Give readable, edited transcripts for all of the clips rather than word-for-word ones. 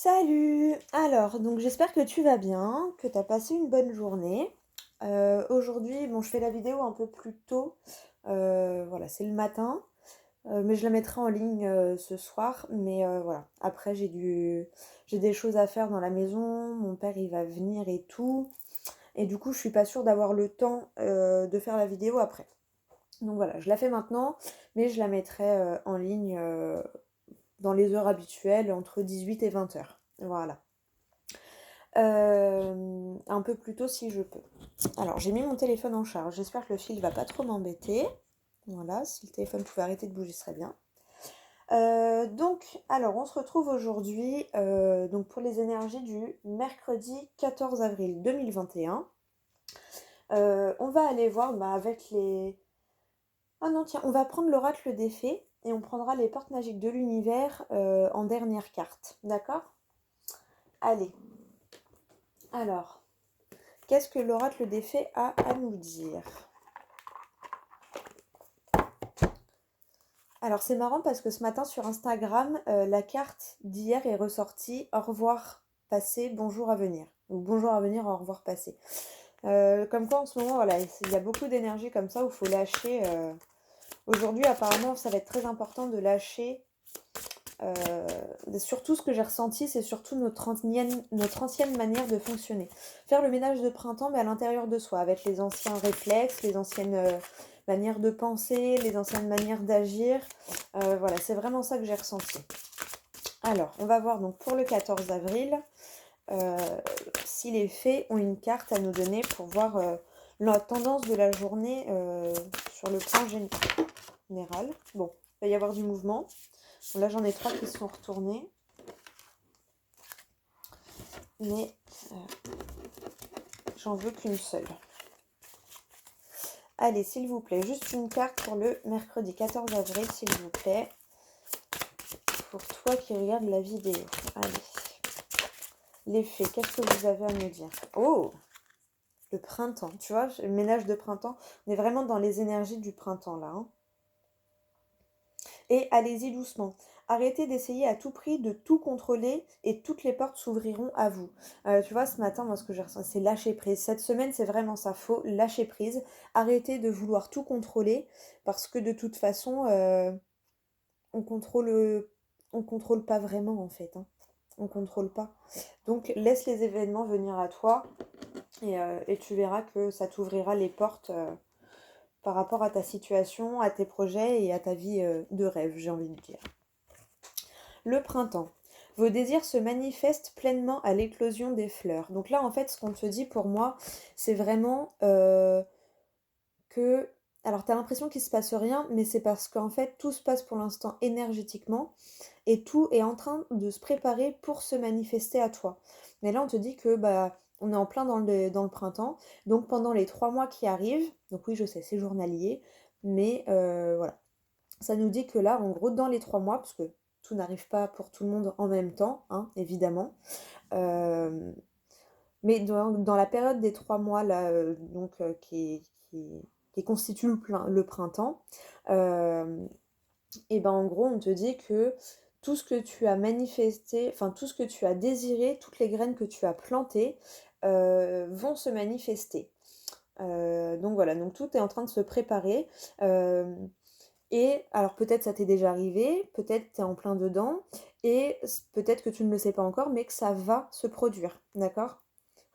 Salut! Alors, donc j'espère que tu vas bien, que tu as passé une bonne journée. Aujourd'hui, bon, je fais la vidéo un peu plus tôt. Voilà, c'est le matin, mais je la mettrai en ligne ce soir. Mais voilà, après j'ai des choses à faire dans la maison. Mon père il va venir et tout, et du coup, je suis pas sûre d'avoir le temps de faire la vidéo après. Donc voilà, je la fais maintenant, mais je la mettrai en ligne dans les heures habituelles entre 18 et 20 heures. Voilà. Un peu plus tôt si je peux. Alors, j'ai mis mon téléphone en charge. J'espère que le fil va pas trop m'embêter. Voilà, si le téléphone pouvait arrêter de bouger, ce serait bien. Alors, on se retrouve aujourd'hui donc pour les énergies du mercredi 14 avril 2021. On va aller voir avec les... Ah non, tiens, on va prendre l'oracle des fées et on prendra les portes magiques de l'univers en dernière carte. D'accord? Allez. Alors, qu'est-ce que l'oracle des fées a à nous dire? Alors c'est marrant parce que ce matin sur Instagram, la carte d'hier est ressortie au revoir passé, bonjour à venir. Ou bonjour à venir, au revoir passé. Comme quoi en ce moment, voilà, il y a beaucoup d'énergie comme ça où il faut lâcher. Aujourd'hui, apparemment, ça va être très important de lâcher. Surtout ce que j'ai ressenti, c'est surtout notre ancienne manière de fonctionner. Faire le ménage de printemps, mais à l'intérieur de soi, avec les anciens réflexes, les anciennes manières de penser, les anciennes manières d'agir. Voilà, c'est vraiment ça que j'ai ressenti. Alors, on va voir donc pour le 14 avril, si les fées ont une carte à nous donner pour voir la tendance de la journée sur le plan général. Bon, il va y avoir du mouvement. Bon, là, j'en ai 3 qui sont retournés. Mais j'en veux qu'une seule. Allez, s'il vous plaît, juste une carte pour le mercredi 14 avril, s'il vous plaît. Pour toi qui regardes la vidéo. Allez. Les fées, qu'est-ce que vous avez à me dire? Oh! Le printemps, tu vois, le ménage de printemps. On est vraiment dans les énergies du printemps, là. Hein. Et allez-y doucement. Arrêtez d'essayer à tout prix de tout contrôler et toutes les portes s'ouvriront à vous. Tu vois, ce matin, moi, ce que j'ai ressenti, c'est lâcher prise. Cette semaine, c'est vraiment ça. Faut lâcher prise. Arrêtez de vouloir tout contrôler parce que de toute façon, on contrôle, on contrôle pas vraiment en fait. Hein. On contrôle pas. Donc, laisse les événements venir à toi et tu verras que ça t'ouvrira les portes. Par rapport à ta situation, à tes projets et à ta vie de rêve, j'ai envie de dire. Le printemps. Vos désirs se manifestent pleinement à l'éclosion des fleurs. Donc là, en fait, ce qu'on te dit pour moi, c'est vraiment que... Alors, tu as l'impression qu'il ne se passe rien, mais c'est parce qu'en fait, tout se passe pour l'instant énergétiquement et tout est en train de se préparer pour se manifester à toi. Mais là, on te dit que on est en plein dans le printemps. Donc, pendant les 3 mois qui arrivent, donc oui, je sais, c'est journalier, mais voilà. Ça nous dit que là, en gros, dans les 3 mois, parce que tout n'arrive pas pour tout le monde en même temps, hein, évidemment. Euh, mais dans la période des 3 mois là, qui constitue le printemps, et ben en gros, on te dit que tout ce que tu as manifesté, enfin tout ce que tu as désiré, toutes les graines que tu as plantées vont se manifester. Donc voilà, donc tout est en train de se préparer. Et alors peut-être ça t'est déjà arrivé, peut-être t'es en plein dedans, et peut-être que tu ne le sais pas encore, mais que ça va se produire, d'accord?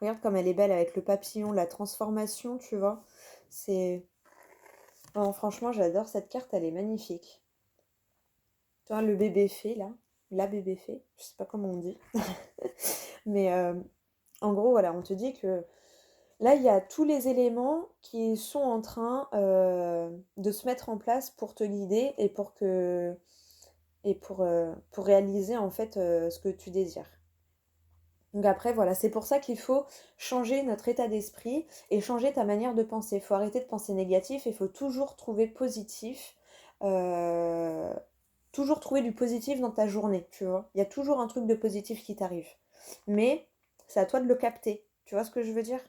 Regarde comme elle est belle avec le papillon, la transformation, tu vois. C'est... Non, franchement, j'adore cette carte, elle est magnifique. Tu vois, le bébé fée, là, la bébé fée, je sais pas comment on dit. Mais en gros, voilà, on te dit que là, il y a tous les éléments qui sont en train de se mettre en place pour te guider et pour réaliser en fait ce que tu désires. Donc après, voilà, c'est pour ça qu'il faut changer notre état d'esprit et changer ta manière de penser. Il faut arrêter de penser négatif et il faut toujours trouver positif. euh, Toujours trouver du positif dans ta journée, tu vois. Il y a toujours un truc de positif qui t'arrive. Mais c'est à toi de le capter. Tu vois ce que je veux dire?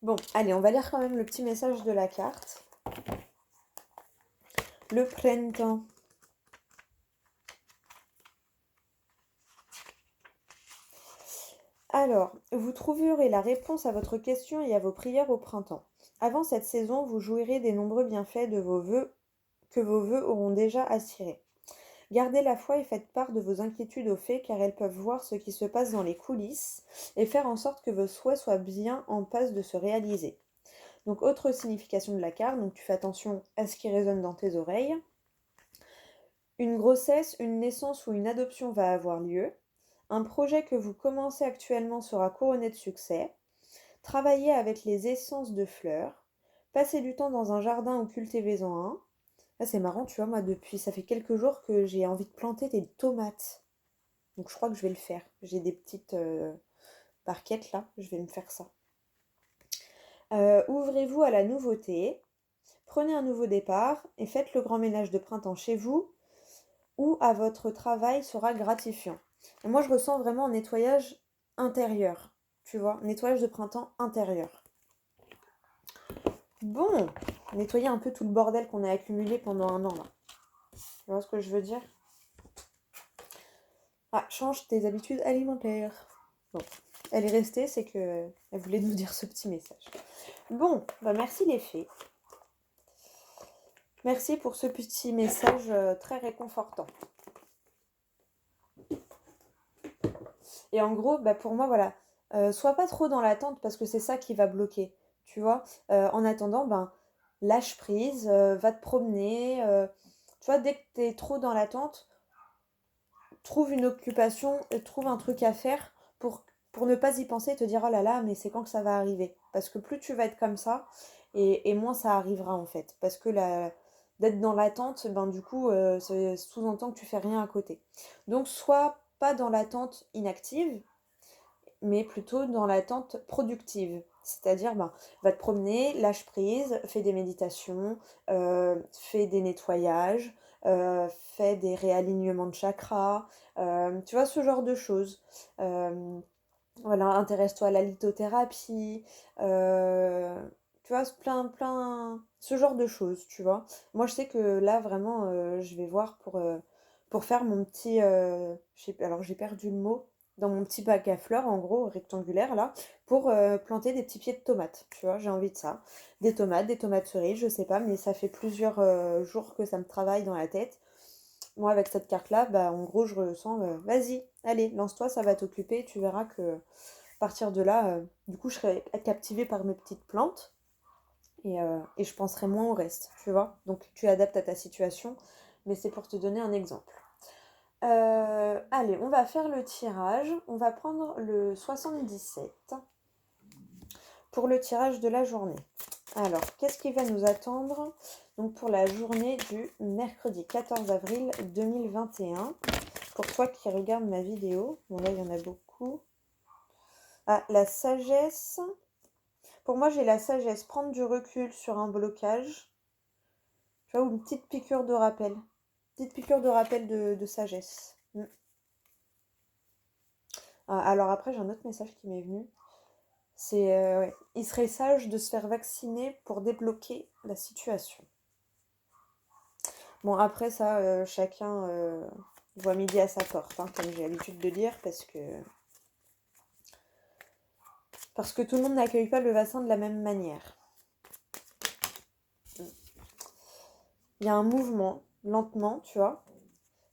Bon, allez, on va lire quand même le petit message de la carte. Le printemps. Alors, vous trouverez la réponse à votre question et à vos prières au printemps. Avant cette saison, vous jouirez des nombreux bienfaits de vos vœux que vos vœux auront déjà attirés. Gardez la foi et faites part de vos inquiétudes aux fées car elles peuvent voir ce qui se passe dans les coulisses et faire en sorte que vos souhaits soient bien en passe de se réaliser. Donc autre signification de la carte, donc tu fais attention à ce qui résonne dans tes oreilles. Une grossesse, une naissance ou une adoption va avoir lieu. Un projet que vous commencez actuellement sera couronné de succès. Travaillez avec les essences de fleurs. Passez du temps dans un jardin ou cultivez-en un. Là, c'est marrant, tu vois, moi, ça fait quelques jours que j'ai envie de planter des tomates. Donc, je crois que je vais le faire. J'ai des petites barquettes là, je vais me faire ça. Ouvrez-vous à la nouveauté. Prenez un nouveau départ et faites le grand ménage de printemps chez vous ou à votre travail sera gratifiant. Et moi, je ressens vraiment un nettoyage intérieur, tu vois, un nettoyage de printemps intérieur. Bon, nettoyer un peu tout le bordel qu'on a accumulé pendant un an là. Tu vois ce que je veux dire? Ah, change tes habitudes alimentaires. Bon, elle est restée, c'est que elle voulait nous dire ce petit message. Bon, bah merci les fées. Merci pour ce petit message très réconfortant. Et en gros, bah pour moi, voilà, sois pas trop dans l'attente parce que c'est ça qui va bloquer, tu vois. En attendant, ben, lâche prise, va te promener. Tu vois, dès que t'es trop dans l'attente, trouve une occupation, trouve un truc à faire pour ne pas y penser et te dire oh là là, mais c'est quand que ça va arriver. Parce que plus tu vas être comme ça, et moins ça arrivera en fait. Parce que d'être dans l'attente, ben du coup, ça sous-entend que tu fais rien à côté. Donc sois pas dans l'attente inactive, mais plutôt dans l'attente productive. C'est-à-dire, ben, va te promener, lâche prise, fais des méditations, fais des nettoyages, fais des réalignements de chakras, tu vois, ce genre de choses. Voilà, intéresse-toi à la lithothérapie, tu vois, ce genre de choses, tu vois. Moi, je sais que là, vraiment, je vais voir pour faire mon petit, alors j'ai perdu le mot, dans mon petit bac à fleurs, en gros, rectangulaire, là, pour planter des petits pieds de tomates, tu vois, j'ai envie de ça. Des tomates cerises, je sais pas, mais ça fait plusieurs jours que ça me travaille dans la tête. Moi, avec cette carte-là, bah, en gros, je ressens, vas-y, allez, lance-toi, ça va t'occuper. Tu verras que à partir de là, du coup, je serai captivée par mes petites plantes et je penserai moins au reste, tu vois. Donc, tu adaptes à ta situation, mais c'est pour te donner un exemple. Allez, on va faire le tirage. On va prendre le 77 pour le tirage de la journée. Alors, qu'est-ce qui va nous attendre donc pour la journée du mercredi 14 avril 2021? Pour toi qui regardes ma vidéo, bon là il y en a beaucoup. Ah, la sagesse. Pour moi, j'ai la sagesse. Prendre du recul sur un blocage. Tu vois, ou une petite piqûre de rappel. Petite piqûre de rappel de sagesse. Ah, alors après, j'ai un autre message qui m'est venu. C'est, ouais, il serait sage de se faire vacciner pour débloquer la situation. Bon, après ça, chacun voit midi à sa porte, hein, comme j'ai l'habitude de dire, parce que tout le monde n'accueille pas le vaccin de la même manière. Il y a un mouvement, lentement, tu vois.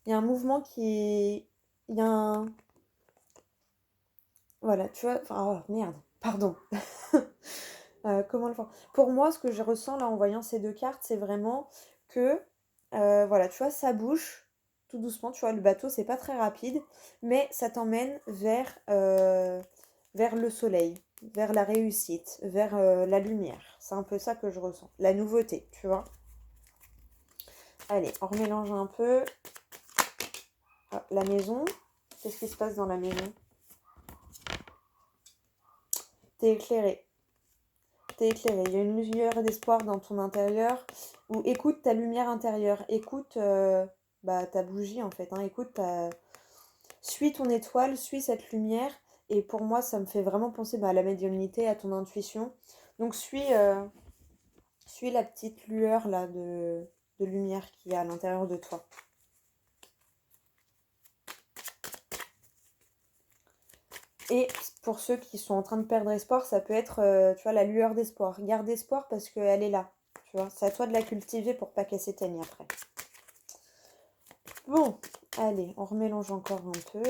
Il y a un mouvement qui... Il y a un... Voilà, tu vois... Enfin, oh, merde, pardon. Comment le faire? Pour moi, ce que je ressens là en voyant ces deux cartes, c'est vraiment que... voilà, tu vois, ça bouge tout doucement. Tu vois, le bateau, c'est pas très rapide, mais ça t'emmène vers le soleil, vers la réussite, vers la lumière. C'est un peu ça que je ressens. La nouveauté, tu vois. Allez, on remélange un peu. Ah, la maison. Qu'est-ce qui se passe dans la maison? T'es éclairé. T'es éclairé. Il y a une lueur d'espoir dans ton intérieur. Ou écoute ta lumière intérieure. Écoute ta bougie en fait. Hein. Suis ton étoile, suis cette lumière. Et pour moi, ça me fait vraiment penser à la médiumnité, à ton intuition. Donc suis la petite lueur là de lumière qu'il y a à l'intérieur de toi. Et pour ceux qui sont en train de perdre espoir, ça peut être, tu vois, la lueur d'espoir. Garde espoir parce qu'elle est là. Tu vois, c'est à toi de la cultiver pour pas qu'elle s'éteigne après. Bon, allez, on remélange encore un peu.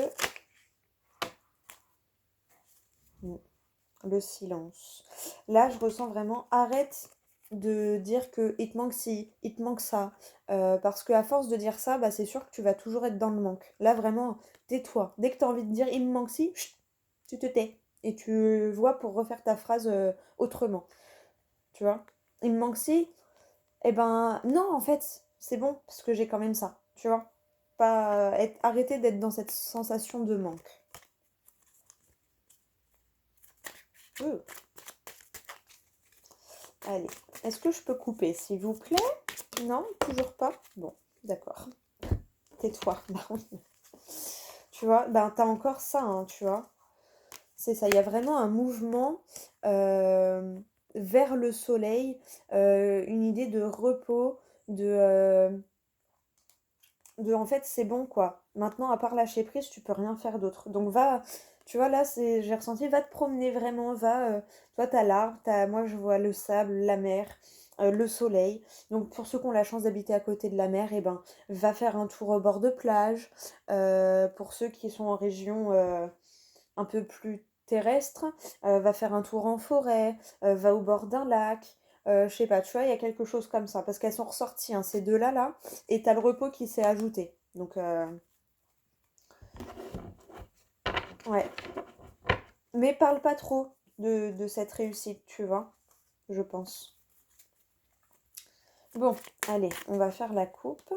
Le silence. Là, je ressens vraiment, arrête de dire que il te manque ci, il te manque ça. Parce qu'à force de dire ça, bah, c'est sûr que tu vas toujours être dans le manque. Là, vraiment, tais-toi. Dès que tu as envie de dire il me manque ci, chut, tu te tais. Et tu vois pour refaire ta phrase autrement. Tu vois? Il me manque ci, eh ben non, en fait, c'est bon, parce que j'ai quand même ça. Tu vois? Pas arrêter d'être dans cette sensation de manque. Euh. Allez, est-ce que je peux couper, s'il vous plaît? Non, toujours pas? Bon, d'accord. Tais-toi. Tu vois, ben t'as encore ça, hein, tu vois. C'est ça, il y a vraiment un mouvement vers le soleil, une idée de repos, de en fait c'est bon quoi. Maintenant, à part lâcher prise, tu peux rien faire d'autre. Donc va, tu vois, là, j'ai ressenti, va te promener vraiment, va, toi, t'as l'arbre, moi je vois le sable, la mer, le soleil. Donc pour ceux qui ont la chance d'habiter à côté de la mer, eh ben, va faire un tour au bord de plage. Pour ceux qui sont en région un peu plus terrestre, va faire un tour en forêt, va au bord d'un lac. Je sais pas, tu vois, il y a quelque chose comme ça. Parce qu'elles sont ressorties, hein, ces deux-là, là, et t'as le repos qui s'est ajouté. Donc, ouais. Mais parle pas trop de cette réussite, tu vois, je pense. Bon, allez, on va faire la coupe.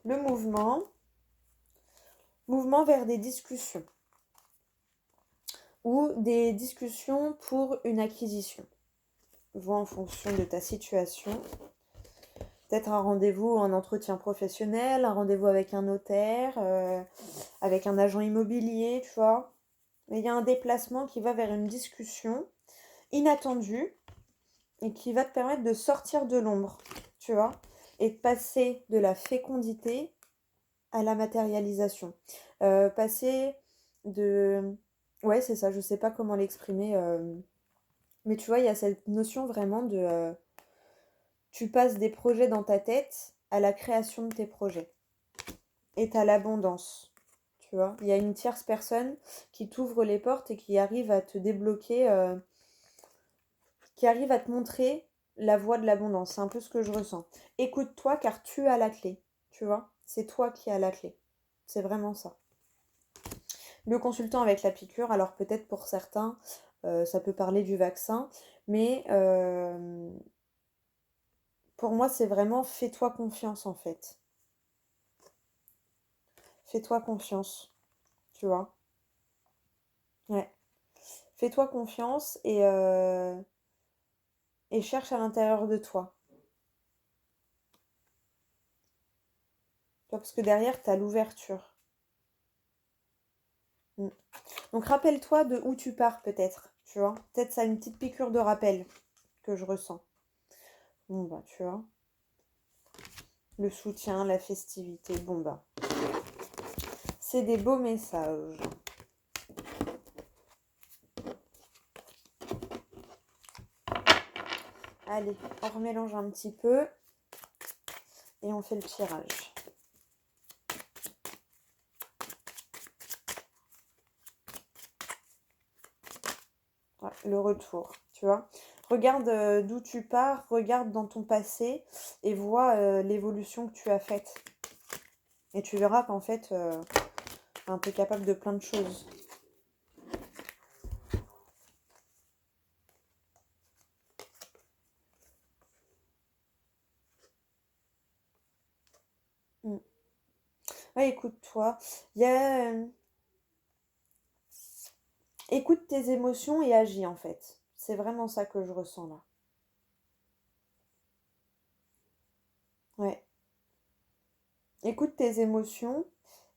Le mouvement vers des discussions ou des discussions pour une acquisition. Vois en fonction de ta situation. Peut-être un rendez-vous, un entretien professionnel, un rendez-vous avec un notaire, avec un agent immobilier, tu vois. Mais il y a un déplacement qui va vers une discussion inattendue et qui va te permettre de sortir de l'ombre, tu vois, et de passer de la fécondité à la matérialisation. Passer de... Ouais, c'est ça, je sais pas comment l'exprimer, mais tu vois, il y a cette notion vraiment de... tu passes des projets dans ta tête à la création de tes projets. Et à l'abondance, tu vois. Il y a une tierce personne qui t'ouvre les portes et qui arrive à te débloquer, qui arrive à te montrer la voie de l'abondance. C'est un peu ce que je ressens. Écoute-toi car tu as la clé, tu vois. C'est toi qui as la clé. C'est vraiment ça. Le consultant avec la piqûre, alors peut-être pour certains, ça peut parler du vaccin, mais pour moi, c'est vraiment fais-toi confiance en fait. Fais-toi confiance, tu vois. Ouais. Fais-toi confiance et cherche à l'intérieur de toi. Tu vois, parce que derrière, tu as l'ouverture. Mm. Donc rappelle-toi de où tu pars peut-être, tu vois. Peut-être ça a une petite piqûre de rappel que je ressens. Bon bah, tu vois. Le soutien, la festivité, bon bah. C'est des beaux messages. Allez, on remélange un petit peu et on fait le tirage. Ouais, le retour, tu vois. Regarde d'où tu pars, regarde dans ton passé et vois l'évolution que tu as faite. Et tu verras qu'en fait, tu es capable de plein de choses. Mm. Ouais, écoute-toi. Il y a... écoute tes émotions et agis en fait. C'est vraiment ça que je ressens là. Ouais. Écoute tes émotions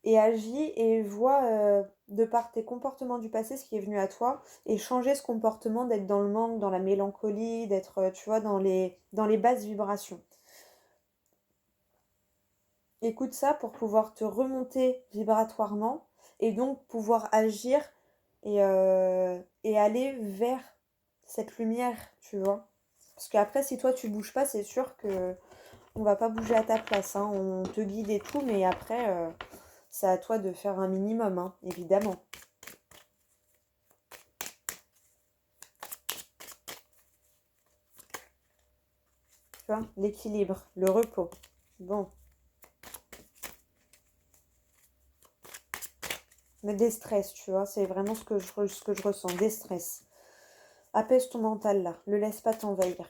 et agis et vois de par tes comportements du passé ce qui est venu à toi et changer ce comportement d'être dans le manque, dans la mélancolie, d'être, tu vois, dans les basses vibrations. Écoute ça pour pouvoir te remonter vibratoirement et donc pouvoir agir et aller vers cette lumière, tu vois. Parce qu'après, si toi tu bouges pas, c'est sûr que on va pas bouger à ta place, hein. On te guide et tout, mais après, c'est à toi de faire un minimum, hein, évidemment. Tu vois, l'équilibre, le repos. Bon. Mais des stress, tu vois, c'est vraiment ce que je ressens, des stress. Apaise ton mental là, le laisse pas t'envahir.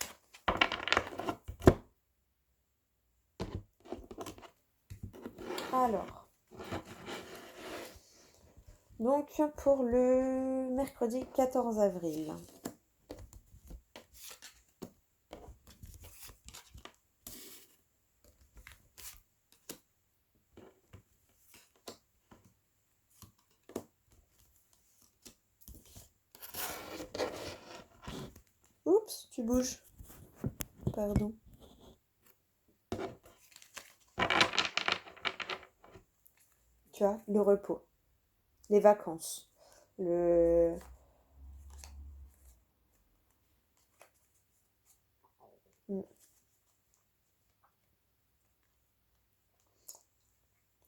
Alors, donc pour le mercredi 14 avril. Oups, tu bouges. Pardon. Tu vois, le repos, les vacances, le...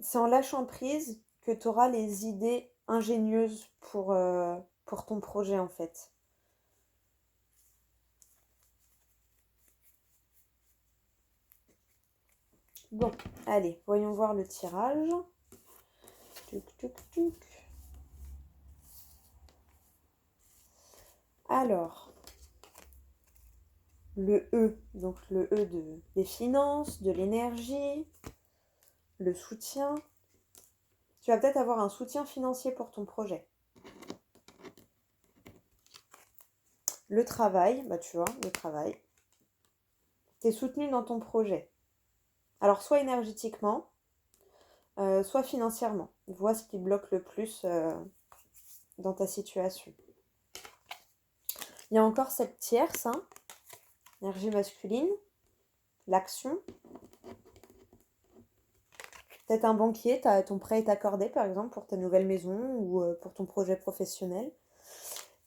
C'est en lâchant prise que tu auras les idées ingénieuses pour ton projet en fait. Bon, allez, voyons voir le tirage. Tuc, tuc, tuc. Alors, le E, donc le E des finances, de l'énergie, le soutien. Tu vas peut-être avoir un soutien financier pour ton projet. Le travail, bah tu vois, le travail. Tu es soutenu dans ton projet. Alors, soit énergétiquement, soit financièrement. Vois ce qui bloque le plus dans ta situation. Il y a encore cette tierce, hein, énergie masculine, l'action. Peut-être un banquier, ton prêt est accordé par exemple pour ta nouvelle maison ou pour ton projet professionnel.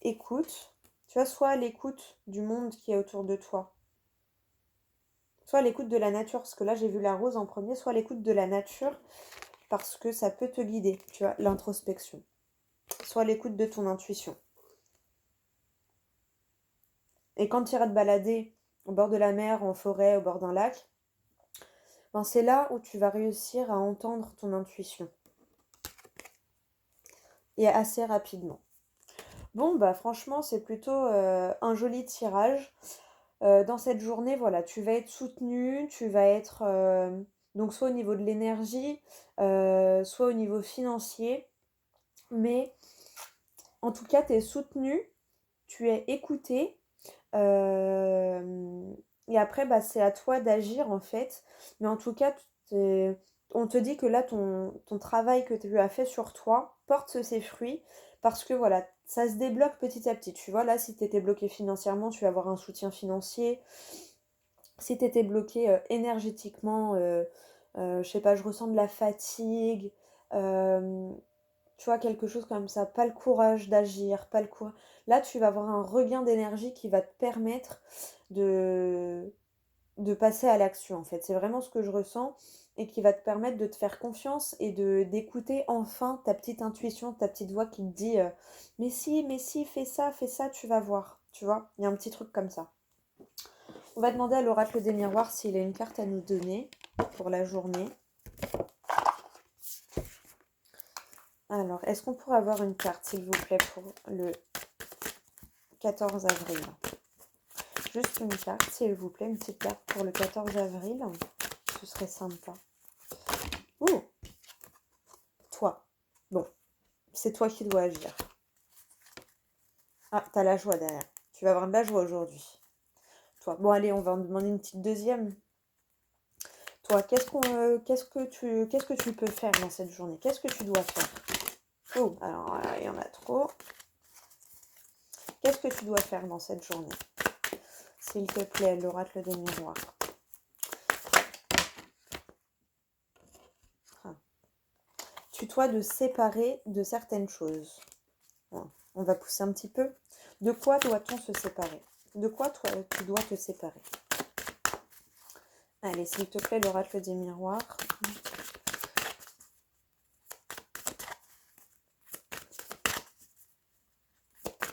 Écoute, tu vois, soit à l'écoute du monde qui est autour de toi, soit à l'écoute de la nature, parce que là j'ai vu la rose en premier, soit à l'écoute de la nature, parce que ça peut te guider, tu vois, l'introspection. Soit à l'écoute de ton intuition. Et quand tu iras te balader au bord de la mer, en forêt, au bord d'un lac, ben c'est là où tu vas réussir à entendre ton intuition. Et assez rapidement. Bon, bah franchement, c'est plutôt un joli tirage. Dans cette journée, voilà, tu vas être soutenu, tu vas être donc soit au niveau de l'énergie, soit au niveau financier. Mais en tout cas, tu es soutenu, tu es écouté. Et après, bah, c'est à toi d'agir en fait. Mais en tout cas, on te dit que là, ton travail que tu as fait sur toi porte ses fruits parce que voilà, ça se débloque petit à petit. Tu vois, là, si tu étais bloqué financièrement, tu vas avoir un soutien financier. Si tu étais bloqué énergétiquement, je sais pas, je ressens de la fatigue, euh, tu vois, quelque chose comme ça, pas le courage d'agir, pas le courage. Là, tu vas avoir un regain d'énergie qui va te permettre de, de passer à l'action, en fait. C'est vraiment ce que je ressens et qui va te permettre de te faire confiance et d'écouter enfin ta petite intuition, ta petite voix qui te dit mais si, fais ça, tu vas voir. Tu vois, il y a un petit truc comme ça. On va demander à l'oracle des miroirs s'il a une carte à nous donner pour la journée. Alors, est-ce qu'on pourrait avoir une carte, s'il vous plaît, pour le 14 avril? Juste une carte, s'il vous plaît, une petite carte pour le 14 avril. Ce serait sympa. Ouh! Toi. Bon, c'est toi qui dois agir. Ah, t'as la joie derrière. Tu vas avoir de la joie aujourd'hui. Toi. Bon, allez, on va en demander une petite deuxième. Toi, qu'est-ce que tu peux faire dans cette journée? Qu'est-ce que tu dois faire? Oh, alors il y en a trop. Qu'est-ce que tu dois faire dans cette journée? S'il te plaît, l'oracle des miroirs. Ah. Tue-toi de séparer de certaines choses. Bon, on va pousser un petit peu. De quoi doit-on se séparer? De quoi toi, tu dois te séparer? Allez, s'il te plaît, l'oracle des miroirs.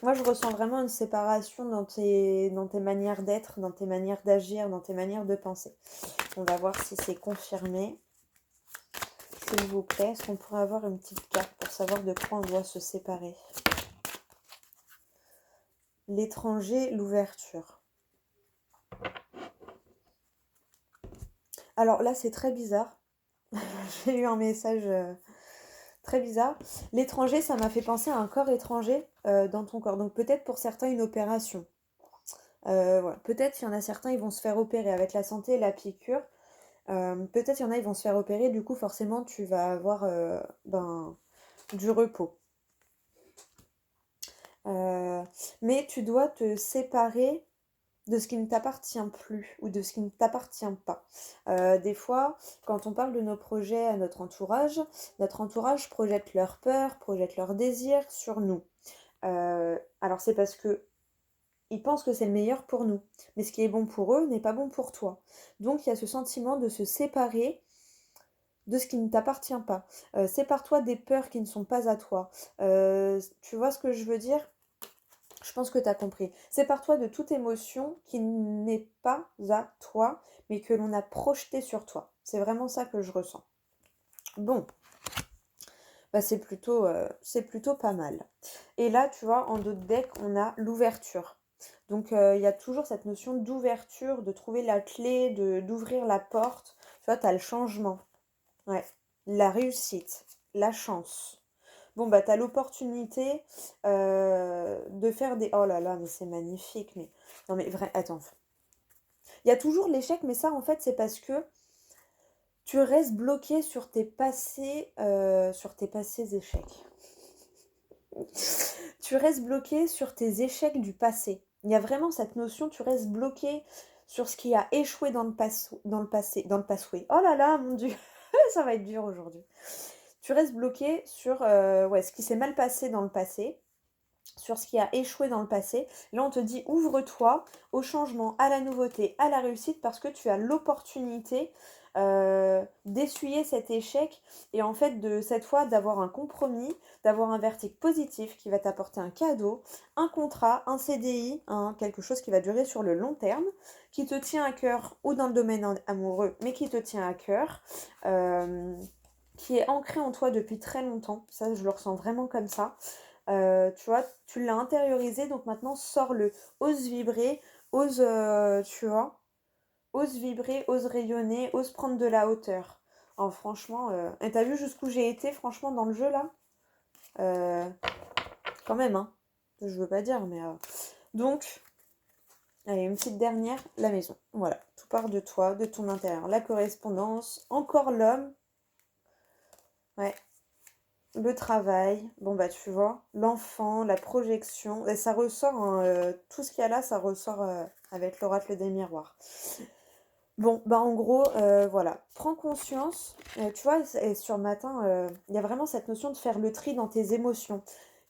Moi, je ressens vraiment une séparation dans tes manières d'être, dans tes manières d'agir, dans tes manières de penser. On va voir si c'est confirmé. S'il vous plaît, est-ce qu'on pourrait avoir une petite carte pour savoir de quoi on doit se séparer? L'étranger, l'ouverture. Alors là, c'est très bizarre. J'ai eu un message très bizarre. L'étranger, ça m'a fait penser à un corps étranger dans ton corps. Donc peut-être pour certains, une opération. Voilà. Peut-être il y en a certains, ils vont se faire opérer avec la santé et la piqûre. Peut-être il y en a, ils vont se faire opérer. Du coup, forcément, tu vas avoir du repos. Mais tu dois te séparer de ce qui ne t'appartient plus ou de ce qui ne t'appartient pas. Des fois, quand on parle de nos projets à notre entourage projette leurs peurs, projette leurs désirs sur nous. Alors c'est parce que ils pensent que c'est le meilleur pour nous. Mais ce qui est bon pour eux n'est pas bon pour toi. Donc il y a ce sentiment de se séparer de ce qui ne t'appartient pas. Sépare-toi des peurs qui ne sont pas à toi. Tu vois ce que je veux dire? Je pense que tu as compris. Sépare-toi de toute émotion qui n'est pas à toi, mais que l'on a projeté sur toi. C'est vraiment ça que je ressens. Bon, bah c'est plutôt pas mal. Et là, tu vois, en dos de deck, on a l'ouverture. Donc, il y a toujours cette notion d'ouverture, de trouver la clé, d'ouvrir la porte. Tu vois, tu as le changement. Ouais. La réussite, la chance. Bon, bah, t'as l'opportunité de faire des... Oh là là, mais c'est magnifique. Mais... Non, mais vrai, attends. Il y a toujours l'échec, mais ça, en fait, c'est parce que tu restes bloqué sur tes passés échecs. Tu restes bloqué sur tes échecs du passé. Il y a vraiment cette notion, tu restes bloqué sur ce qui a échoué dans le passé. Oh là là, mon Dieu, ça va être dur aujourd'hui. Tu restes bloqué sur ce qui s'est mal passé dans le passé, sur ce qui a échoué dans le passé. Là, on te dit ouvre-toi au changement, à la nouveauté, à la réussite, parce que tu as l'opportunité d'essuyer cet échec et en fait de cette fois d'avoir un compromis, d'avoir un verdict positif qui va t'apporter un cadeau, un contrat, un CDI, quelque chose qui va durer sur le long terme, qui te tient à cœur ou dans le domaine amoureux, mais qui te tient à cœur. Qui est ancré en toi depuis très longtemps, ça je le ressens vraiment comme ça. Tu vois, tu l'as intériorisé, donc maintenant sors-le, ose vibrer, ose, tu vois, ose vibrer, ose rayonner, ose prendre de la hauteur. Oh, franchement, et t'as vu jusqu'où j'ai été, franchement, dans le jeu là? Euh, Quand même, hein. Je veux pas dire, mais... Donc, allez, une petite dernière, la maison. Voilà, tout part de toi, de ton intérieur. La correspondance, encore l'homme. Ouais, le travail, bon bah tu vois, l'enfant, la projection, et ça ressort, hein, tout ce qu'il y a là, ça ressort avec l'oracle des miroirs. Bon, bah en gros, voilà, prends conscience, tu vois, et sur matin, il y a vraiment cette notion de faire le tri dans tes émotions.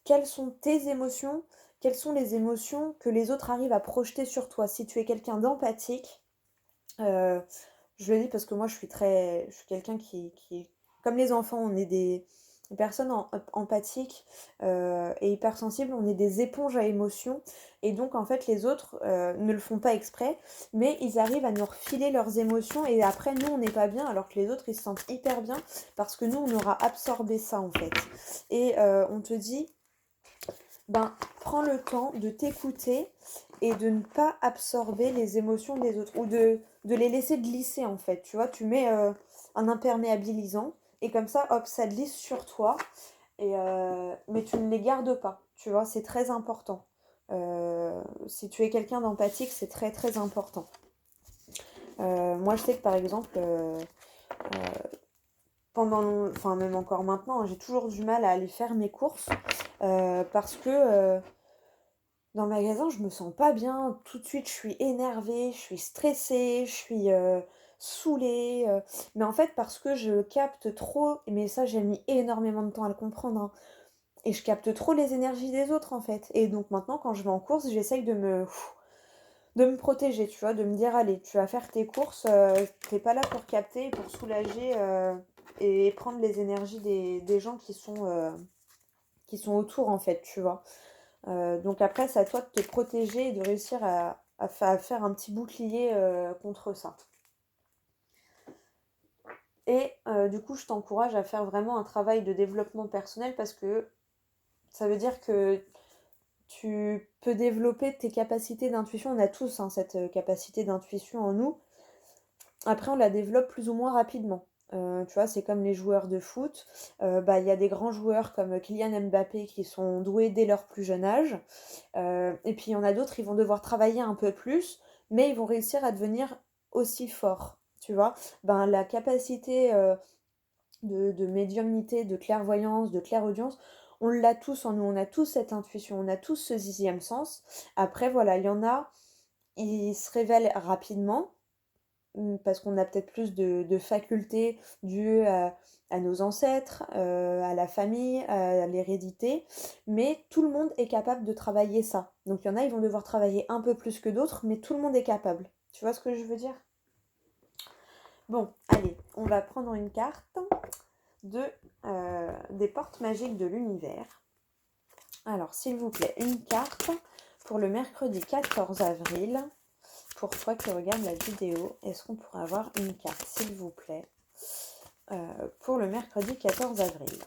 Quelles sont tes émotions? Quelles sont les émotions que les autres arrivent à projeter sur toi? Si tu es quelqu'un d'empathique, euh, je le dis parce que moi je suis quelqu'un qui, comme les enfants, on est des personnes empathiques et hypersensibles, on est des éponges à émotions et donc en fait les autres ne le font pas exprès, mais ils arrivent à nous refiler leurs émotions et après nous on n'est pas bien alors que les autres ils se sentent hyper bien parce que nous on aura absorbé ça en fait. Et on te dit, ben prends le temps de t'écouter et de ne pas absorber les émotions des autres ou de les laisser glisser en fait. Tu vois, tu mets un imperméabilisant et comme ça, hop, ça glisse sur toi. Mais tu ne les gardes pas. Tu vois, c'est très important. Si tu es quelqu'un d'empathique, c'est très très important. Moi, je sais que par exemple, enfin même encore maintenant, hein, j'ai toujours du mal à aller faire mes courses parce que dans le magasin, je me sens pas bien. Tout de suite, je suis énervée, je suis stressée, je suis saoulée. Mais en fait, parce que je capte trop, mais ça, j'ai mis énormément de temps à le comprendre, hein, et je capte trop les énergies des autres, en fait. Et donc maintenant, quand je vais en course, j'essaye de me protéger, tu vois, de me dire, allez, tu vas faire tes courses, t'es pas là pour capter, pour soulager et prendre les énergies des gens qui sont autour, en fait, tu vois. Donc après, c'est à toi de te protéger et de réussir à faire un petit bouclier contre ça. Et du coup, je t'encourage à faire vraiment un travail de développement personnel parce que ça veut dire que tu peux développer tes capacités d'intuition. On a tous, hein, cette capacité d'intuition en nous. Après, on la développe plus ou moins rapidement. Tu vois, c'est comme les joueurs de foot. Bah, il y a des grands joueurs comme Kylian Mbappé qui sont doués dès leur plus jeune âge. Et puis il y en a d'autres, ils vont devoir travailler un peu plus, mais ils vont réussir à devenir aussi forts. Tu vois, ben, la capacité de médiumnité, de clairvoyance, de clairaudience, on l'a tous en nous, on a tous cette intuition, on a tous ce sixième sens. Après, voilà, il y en a, ils se révèlent rapidement, parce qu'on a peut-être plus de facultés dues à nos ancêtres, à la famille, à l'hérédité, mais tout le monde est capable de travailler ça. Donc il y en a, ils vont devoir travailler un peu plus que d'autres, mais tout le monde est capable. Tu vois ce que je veux dire? Bon, allez, on va prendre une carte des portes magiques de l'univers. Alors, s'il vous plaît, une carte pour le mercredi 14 avril. Pour toi qui regardes la vidéo, est-ce qu'on pourrait avoir une carte, s'il vous plaît, pour le mercredi 14 avril?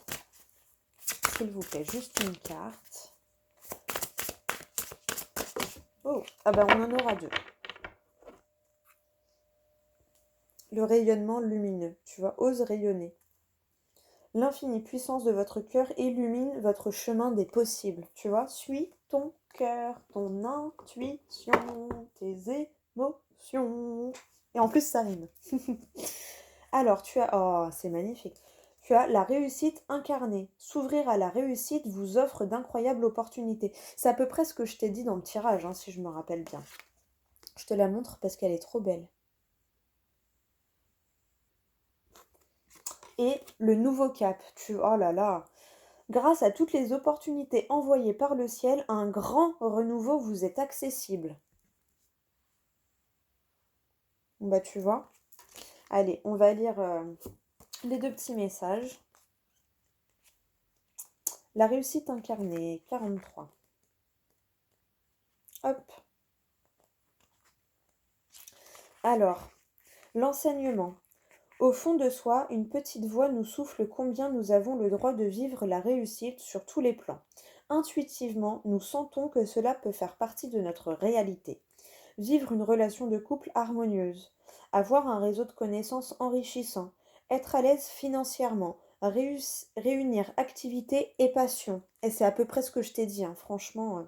S'il vous plaît, juste une carte. Oh, ah ben on en aura deux. Le rayonnement lumineux, tu vois, ose rayonner. L'infinie puissance de votre cœur illumine votre chemin des possibles, tu vois. Suis ton cœur, ton intuition, tes émotions. Et en plus, ça rime. Alors, tu as... Oh, c'est magnifique. Tu as la réussite incarnée. S'ouvrir à la réussite vous offre d'incroyables opportunités. C'est à peu près ce que je t'ai dit dans le tirage, hein, si je me rappelle bien. Je te la montre parce qu'elle est trop belle. Et le nouveau cap. Oh là là. Grâce à toutes les opportunités envoyées par le ciel, un grand renouveau vous est accessible. Bah tu vois. Allez, on va lire les deux petits messages. La réussite incarnée, 43. Hop. Alors, l'enseignement. Au fond de soi, une petite voix nous souffle combien nous avons le droit de vivre la réussite sur tous les plans. Intuitivement, nous sentons que cela peut faire partie de notre réalité. Vivre une relation de couple harmonieuse, avoir un réseau de connaissances enrichissant, être à l'aise financièrement, réunir activité et passion. Et c'est à peu près ce que je t'ai dit, hein, franchement.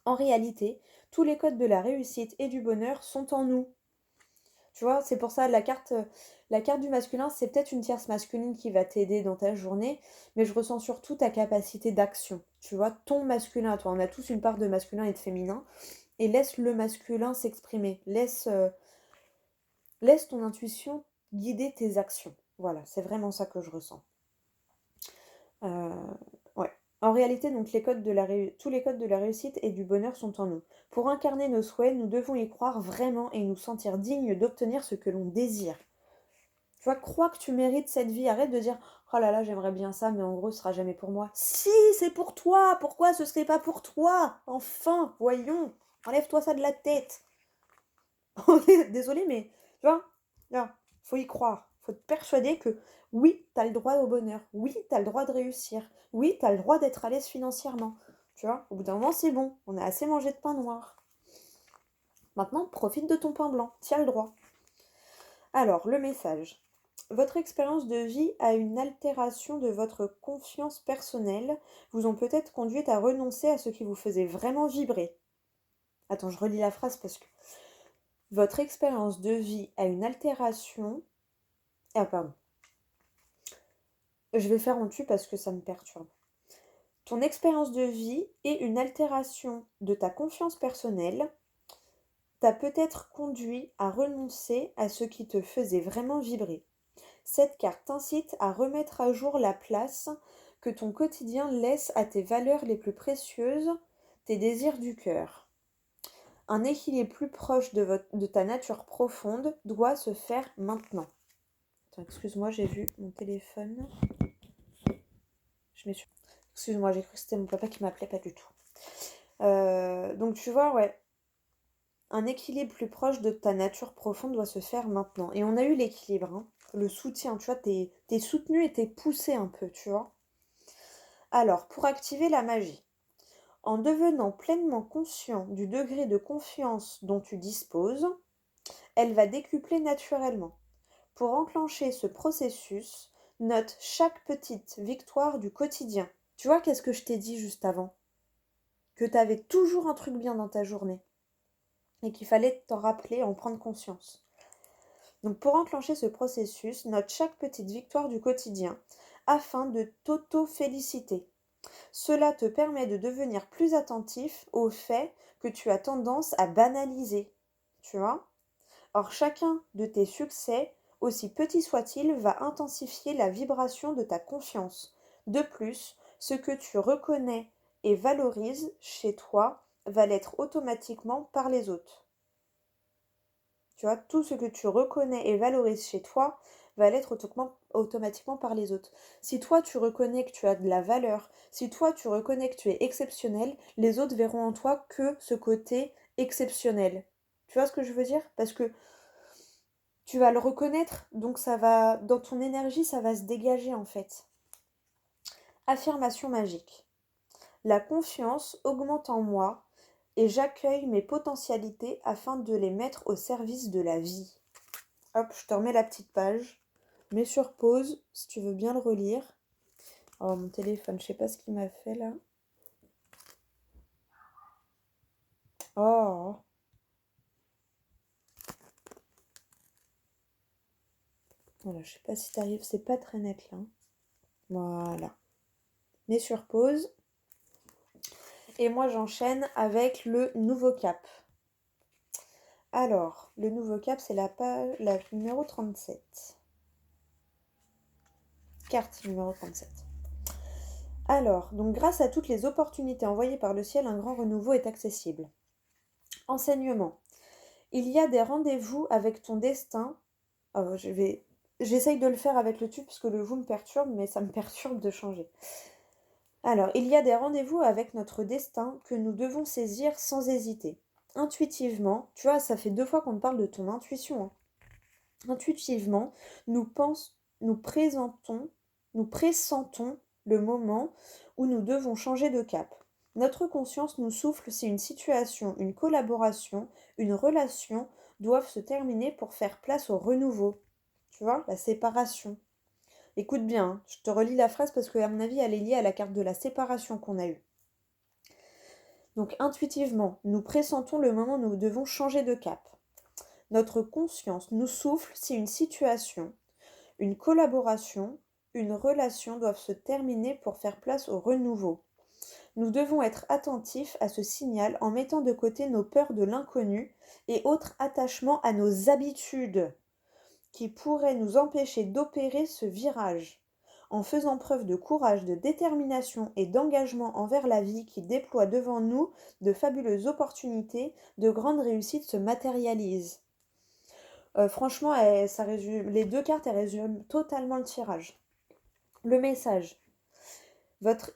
En réalité, tous les codes de la réussite et du bonheur sont en nous. Tu vois, c'est pour ça la carte du masculin, c'est peut-être une tierce masculine qui va t'aider dans ta journée, mais je ressens surtout ta capacité d'action. Tu vois, ton masculin, toi, on a tous une part de masculin et de féminin, et laisse le masculin s'exprimer. Laisse ton intuition guider tes actions. Voilà, c'est vraiment ça que je ressens. Euh, ouais. En réalité, donc, tous les codes de la réussite et du bonheur sont en nous. Pour incarner nos souhaits, nous devons y croire vraiment et nous sentir dignes d'obtenir ce que l'on désire. Tu vois, crois que tu mérites cette vie. Arrête de dire oh là là, j'aimerais bien ça, mais en gros, ce sera jamais pour moi. Si, c'est pour toi. Pourquoi ce serait pas pour toi? Enfin, voyons. Enlève-toi ça de la tête. Désolée, mais tu vois, là, faut y croire. Faut te persuader que oui, t'as le droit au bonheur. Oui, t'as le droit de réussir. Oui, t'as le droit d'être à l'aise financièrement. Tu vois, au bout d'un moment, c'est bon. On a assez mangé de pain noir. Maintenant, profite de ton pain blanc. Tiens le droit. Alors, le message. Votre expérience de vie a une altération de votre confiance personnelle, vous ont peut-être conduite à renoncer à ce qui vous faisait vraiment vibrer. Attends, je relis la phrase parce que Votre expérience de vie a une altération... Ah pardon, je vais faire en dessus parce que ça me perturbe. Ton expérience de vie et une altération de ta confiance personnelle t'a peut-être conduit à renoncer à ce qui te faisait vraiment vibrer. Cette carte t'incite à remettre à jour la place que ton quotidien laisse à tes valeurs les plus précieuses, tes désirs du cœur. Un équilibre plus proche de ta nature profonde doit se faire maintenant. Attends, excuse-moi, j'ai vu mon téléphone. Excuse-moi, j'ai cru que c'était mon papa qui m'appelait, pas du tout. Donc tu vois, ouais, un équilibre plus proche de ta nature profonde doit se faire maintenant. Et on a eu l'équilibre, hein, le soutien, tu vois, t'es soutenu et t'es poussé un peu, tu vois. Alors, pour activer la magie, en devenant pleinement conscient du degré de confiance dont tu disposes, elle va décupler naturellement. Pour enclencher ce processus, note chaque petite victoire du quotidien. Tu vois, qu'est-ce que je t'ai dit juste avant? Que tu avais toujours un truc bien dans ta journée et qu'il fallait t'en rappeler, en prendre conscience. Donc pour enclencher ce processus, note chaque petite victoire du quotidien afin de t'auto-féliciter. Cela te permet de devenir plus attentif au fait que tu as tendance à banaliser. Tu vois? Or, chacun de tes succès, aussi petit soit-il, va intensifier la vibration de ta confiance. De plus, ce que tu reconnais et valorises chez toi va l'être automatiquement par les autres. Tu vois, tout ce que tu reconnais et valorises chez toi va l'être automatiquement par les autres. Si toi, tu reconnais que tu as de la valeur, si toi, tu reconnais que tu es exceptionnel, les autres verront en toi que ce côté exceptionnel. Tu vois ce que je veux dire? Parce que tu vas le reconnaître, donc ça va, dans ton énergie, ça va se dégager en fait. Affirmation magique. La confiance augmente en moi et j'accueille mes potentialités afin de les mettre au service de la vie. Hop, je te remets la petite page. Mets sur pause si tu veux bien le relire. Oh, mon téléphone, je sais pas ce qu'il m'a fait là. Oh. Voilà, je sais pas si t'arrives, c'est pas très net là. Voilà. Mets sur pause. Et moi j'enchaîne avec le nouveau cap. Alors, le nouveau cap, c'est la page, la numéro 37. Carte numéro 37. Alors, donc grâce à toutes les opportunités envoyées par le ciel, un grand renouveau est accessible. Enseignement. Il y a des rendez-vous avec ton destin. Oh, j'essaye de le faire avec le tu parce que le vous me perturbe, mais ça me perturbe de changer. Alors, il y a des rendez-vous avec notre destin que nous devons saisir sans hésiter. Intuitivement, tu vois, ça fait 2 fois qu'on te parle de ton intuition, hein. Intuitivement, nous pressentons le moment où nous devons changer de cap. Notre conscience nous souffle si une situation, une collaboration, une relation doivent se terminer pour faire place au renouveau. Tu vois, la séparation. Écoute bien, hein, je te relis la phrase parce que, à mon avis, elle est liée à la carte de la séparation qu'on a eue. Donc, intuitivement, nous pressentons le moment où nous devons changer de cap. Notre conscience nous souffle si une situation, une collaboration, une relation doivent se terminer pour faire place au renouveau. Nous devons être attentifs à ce signal en mettant de côté nos peurs de l'inconnu et autres attachements à nos habitudes qui pourraient nous empêcher d'opérer ce virage. En faisant preuve de courage, de détermination et d'engagement envers la vie qui déploie devant nous de fabuleuses opportunités, de grandes réussites se matérialisent. Franchement, ça résume, les 2 cartes, elles résument totalement le tirage. Le message.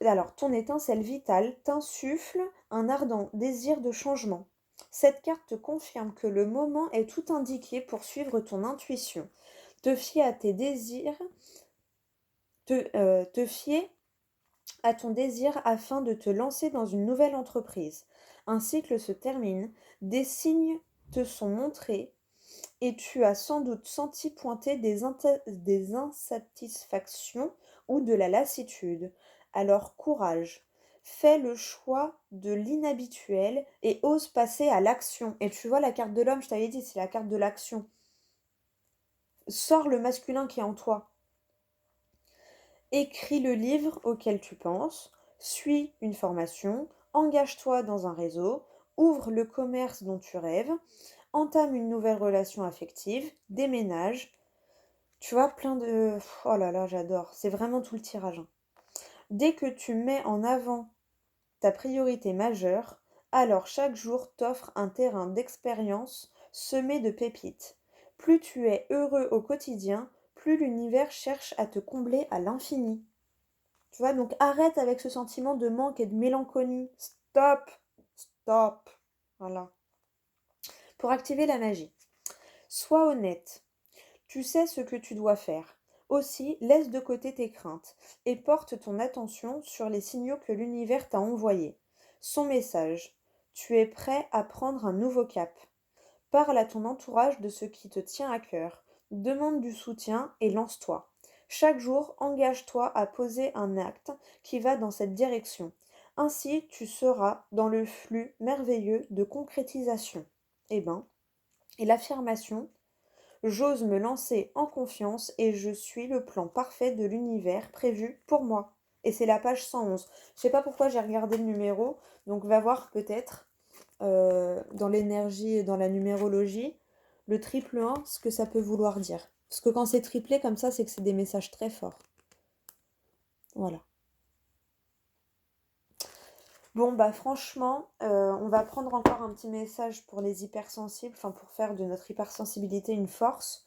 Alors, ton étincelle vitale t'insuffle un ardent désir de changement. Cette carte te confirme que le moment est tout indiqué pour suivre ton intuition. Te fier à tes désirs, te fier à ton désir afin de te lancer dans une nouvelle entreprise. Un cycle se termine, des signes te sont montrés et tu as sans doute senti pointer des insatisfactions ou de la lassitude. Alors courage, Fais le choix de l'inhabituel et ose passer à l'action. Et tu vois, la carte de l'homme, je t'avais dit, c'est la carte de l'action. Sors le masculin qui est en toi. Écris le livre auquel tu penses, suis une formation, engage-toi dans un réseau, ouvre le commerce dont tu rêves, entame une nouvelle relation affective, déménage. Tu vois, plein de... Oh là là, j'adore. C'est vraiment tout le tirage, hein. Dès que tu mets en avant ta priorité majeure, alors chaque jour t'offre un terrain d'expérience semé de pépites. Plus tu es heureux au quotidien, plus l'univers cherche à te combler à l'infini. Tu vois, donc arrête avec ce sentiment de manque et de mélancolie. Stop, stop. Voilà. Pour activer la magie, sois honnête. Tu sais ce que tu dois faire. Aussi, laisse de côté tes craintes et porte ton attention sur les signaux que l'univers t'a envoyés. Son message. Tu es prêt à prendre un nouveau cap. Parle à ton entourage de ce qui te tient à cœur. Demande du soutien et lance-toi. Chaque jour, engage-toi à poser un acte qui va dans cette direction. Ainsi, tu seras dans le flux merveilleux de concrétisation. Eh ben, et l'affirmation, j'ose me lancer en confiance et je suis le plan parfait de l'univers prévu pour moi. Et c'est la page 111. Je sais pas pourquoi j'ai regardé le numéro, donc va voir peut-être dans l'énergie et dans la numérologie, le triple 1, ce que ça peut vouloir dire. Parce que quand c'est triplé comme ça, c'est que c'est des messages très forts. Voilà. Bon, bah franchement, on va prendre encore un petit message pour les hypersensibles, enfin pour faire de notre hypersensibilité une force.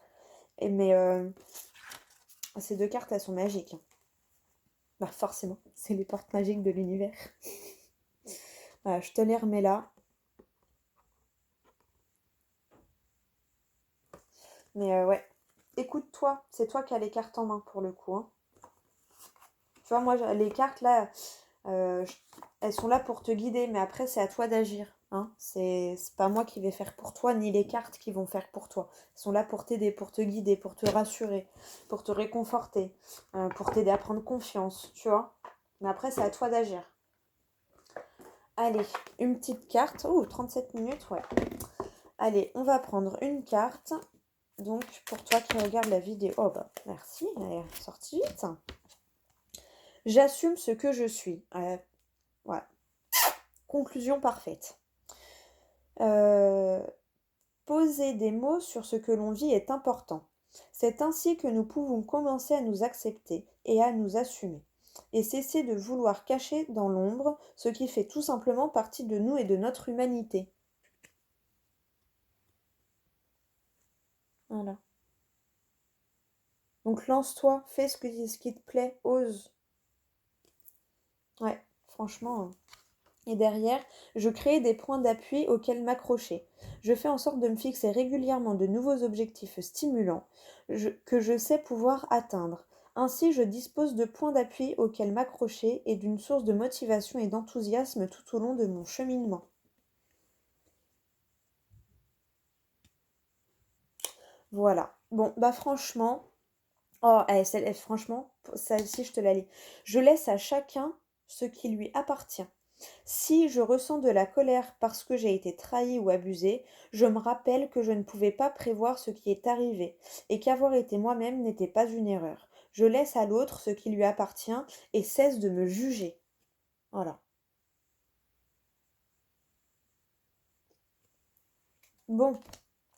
Mais ces deux cartes, elles sont magiques, hein. Bah forcément, c'est les portes magiques de l'univers. Voilà, je te les remets là. Mais ouais, écoute-toi, c'est toi qui as les cartes en main pour le coup, hein. Tu vois, moi, les cartes là, euh, elles sont là pour te guider, mais après, c'est à toi d'agir, hein. C'est pas moi qui vais faire pour toi, ni les cartes qui vont faire pour toi. Elles sont là pour t'aider, pour te guider, pour te rassurer, pour te réconforter, pour t'aider à prendre confiance, tu vois. Mais après, c'est à toi d'agir. Allez, une petite carte. Oh, 37 minutes, ouais. Allez, on va prendre une carte. Donc, pour toi qui regarde la vidéo. Oh, bah, merci, elle est sortie vite. J'assume ce que je suis. Voilà. Conclusion parfaite. Poser des mots sur ce que l'on vit est important. C'est ainsi que nous pouvons commencer à nous accepter et à nous assumer. Et cesser de vouloir cacher dans l'ombre ce qui fait tout simplement partie de nous et de notre humanité. Voilà. Donc lance-toi, fais ce qui te plaît, ose. Ouais, franchement, hein. Et derrière, je crée des points d'appui auxquels m'accrocher. Je fais en sorte de me fixer régulièrement de nouveaux objectifs stimulants que je sais pouvoir atteindre. Ainsi, je dispose de points d'appui auxquels m'accrocher et d'une source de motivation et d'enthousiasme tout au long de mon cheminement. Voilà. Bon, bah franchement, oh, franchement, celle-ci, je te la lis. Je laisse à chacun ce qui lui appartient. Si je ressens de la colère parce que j'ai été trahi ou abusé, je me rappelle que je ne pouvais pas prévoir ce qui est arrivé et qu'avoir été moi-même n'était pas une erreur. Je laisse à l'autre ce qui lui appartient et cesse de me juger. Voilà. Bon,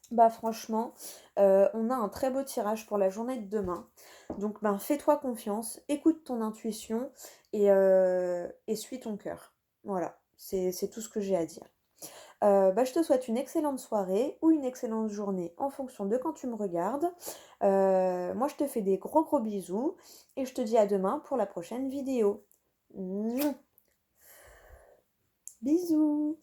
bah franchement, on a un très beau tirage pour la journée de demain. Donc ben fais-toi confiance, écoute ton intuition et suis ton cœur. Voilà, c'est tout ce que j'ai à dire. Bah, je te souhaite une excellente soirée ou une excellente journée en fonction de quand tu me regardes. Moi, je te fais des gros gros bisous et je te dis à demain pour la prochaine vidéo. Mouah. Bisous.